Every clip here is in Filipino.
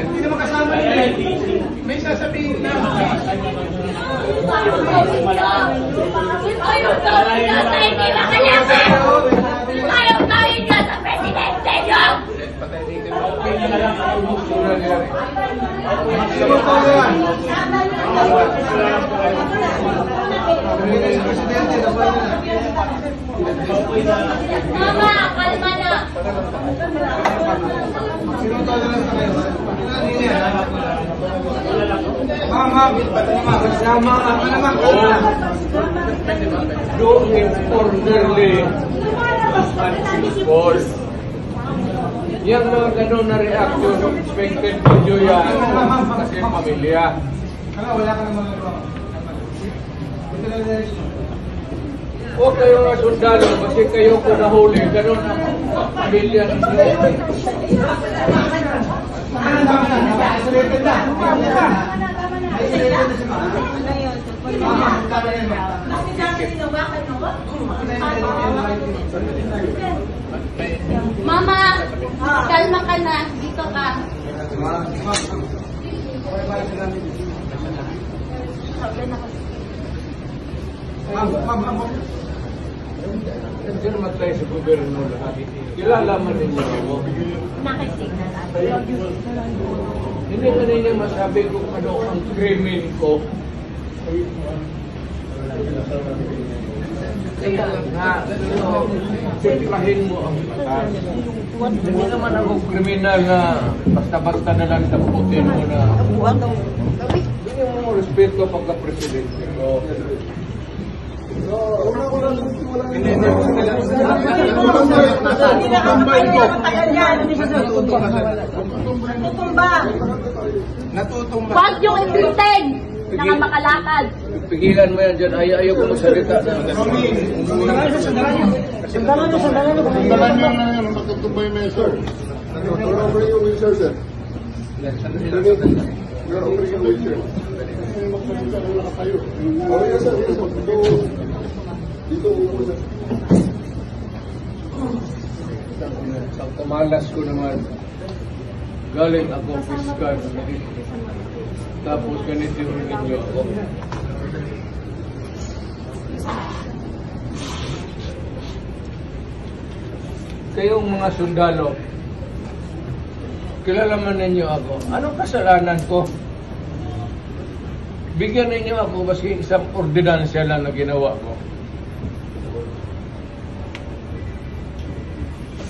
Hindi naman kasama nila. May sasabihin na. Ayaw tawin ka sa presidente nyo! Mama, kalma na! Doon orderly calls. Yang mga ganun na reaction, expected video yan kasi pamilya. Wala ka naman ito. O kayo nga sundalo, kasi kayo ko nahuli, ganun ang pamilya ninyo. Mama, kalma ka na. Dito ka. Nandiyan naman tayo sa gobyerno lahat. Kilala man ninyo ako. Nakisignal ako. Hindi ka ninyo masabi kung ano ang krimen ko. Kaya lang nga, simplahin mo ang batas. Hindi naman ako kriminal na basta-basta na lang taputin mo na. Bigyan mo respeto pagka-presidente ko. Natutumba. Huwag yung imbitin! Nakamakalakad. Pigilan mo yan dyan. Ayaw ko magsalita. Sandalan nyo na yan, matutumbay yung sir. Turn over yung wheelchair, sir. Turn over yung wheelchair. Okay, sir. Dito upo, sir. Ang kamalas ko naman, galing ako fiscal. Tapos ganito rin ninyo ako. Kayong mga sundalo, kilala man ninyo ako. Anong kasalanan ko? Bigyan ninyo ako kasi isang ordinansya lang na ginawa ko.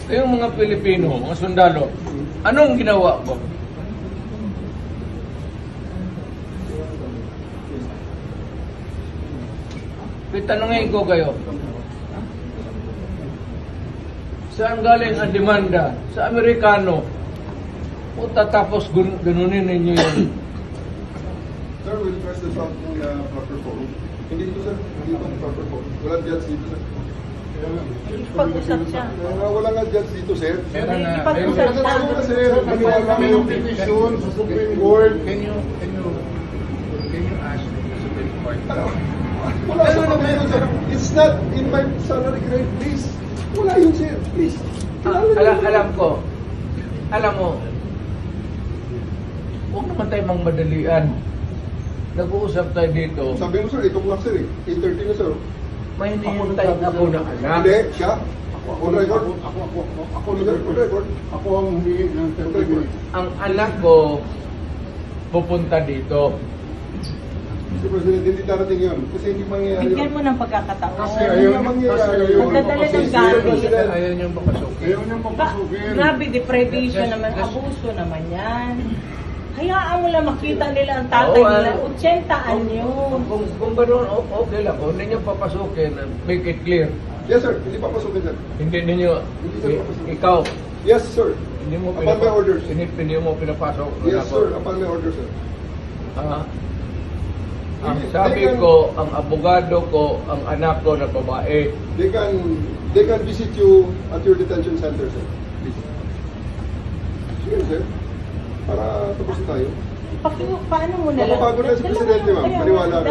Kayong mga Pilipino, mga sundalo, anong ginawa ko? Tanungin ko kayo. Saan galing ang demanda? Sa Amerikano. O tatapos ganunin ninyo yun. Sir, we'll press this out ng proper form. Hindi ito, sir. Hindi ito ang proper form. Walang judge dito, sir. Pag-usap siya. Wala nga judge dito, sir. Pag-usap siya. Maniwala kami yung petition sa Supreme Court. Can you ask the Supreme Court? Wala sa pamilya, sir. It's not in my salary grade, please. Wala yun, sir. Please. Alam ko. Alam mo, huwag naman tayo mang madalian. Nag-uusap tayo dito. Sabi mo, sir, 8 o'clock, sir. 8:30 na, sir. May hinihintay ako na anak. Hindi, siya. Ako na record. Ako na record. Ako ang humingi ng 30 minutes. Ang anak ko pupunta dito. Mr. President, hindi darating yun. Kasi hindi mangyayari yun. Bigyan mo ng pagkakataon. Kasi ayaw mangyayari yun. Magdadala ng Kasi, galit. President, Ayaw niyong papasukin. ayaw niyang papasukin. Grabe, deprivation naman. Abuso naman yan. Hayaan mo lang makita nila ang tatay nila. 80 anyo. Kung gano'n, okay lang. Kung hindi niyo papasukin, make it clear. Yes, sir. Hindi papasukin, sir. Hindi ninyo, ikaw, Yes, sir. hindi mo Upon my orders. hindi mo pinapasok. Yes, sir. Upon my orders, sir. Ang sabi ko, ang abogado ko, ang anak ko na babae. They can visit you at your detention center, sir. Please. Sige, sir. Para tapos tayo. Paano mo na lang? Mapapagod na si Presidente, ma'am. Maniwala ka.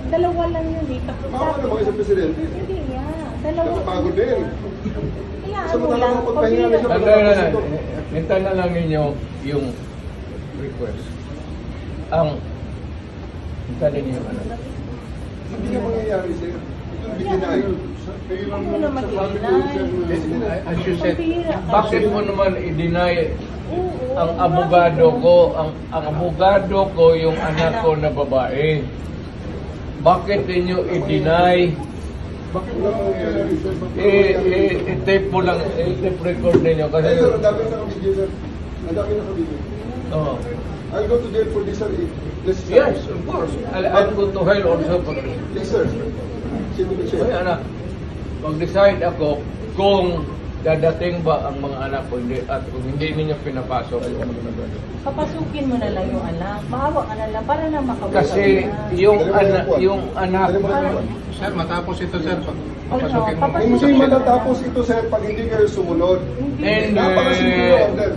Dalawa lang yun eh. Baka naman isang Presidente. Hindi nga. Dalawa. Nakapagod din. Kailangan Sa mo madalang lang. magpahinga na siya. Hintayin na lang ninyo yung request. Hintayin ninyo yung ano. Hindi na mangyayari, sir. Ito ang bigyan Huwag mo naman i-deny. As you said, Pambihira ka. bakit mo naman i-deny Oo, ang bakit? abogado ko, ang abogado ko yung anak ko na babae? Bakit ninyo i-deny? Bakit wala mangyayari, sir? I-tape mo lang, i-tape record ninyo kasi... Eh, sir, ang dami nakabigyan, sir. Ang dami nakabigyan. Oh. I'll go to jail for this, sir. Yes, of course. I'll go to hell also for this. Yes, sir. Sino ba siya? Kaya anak, mag-decide ako kung dadating ba ang mga anak ko hindi, at kung hindi ninyo pinapasok. Papasukin mo na lang yung anak. Maawa ka na lang para na makabuka Kasi yung anak, Sir, matapos ito, sir. Papasukin mo. Hindi matatapos ito, sir, pag hindi kayo sumunod. and Napakasimple ng order.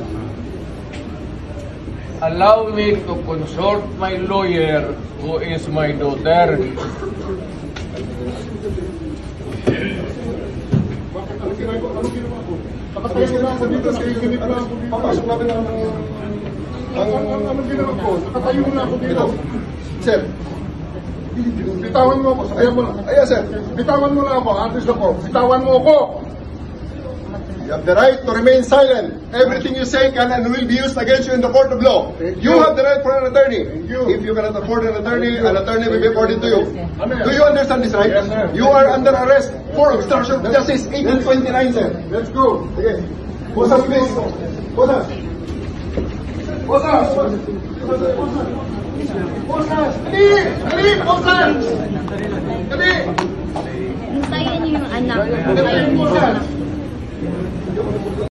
allow me to consult my lawyer who is my daughter. Ano ginawa ko? Nakatayo na ako dito sa unit na papasok namin ang ano ginawa ko? Nakatayo na ako dito. Sir, bitawan mo ako. Ayaw mo na. Ayaw, sir. Bitawan mo na ako. Artist ako. Bitawan mo ako. You have the right to remain silent. Everything you say can and will be used against you in the court of law. You have the right for an attorney. If you cannot afford an attorney will be afforded to you. Do you understand this right? Yes, sir. You are under arrest for obstruction of justice 1829, sir. Let's go. Okay. Bosas, please. Bosas. Bosas. Bosas. Dali! Dali! Bosas! Dali! Hintayin niyo yung anak. Dali! Hintayin niyo yung Bosas. anak.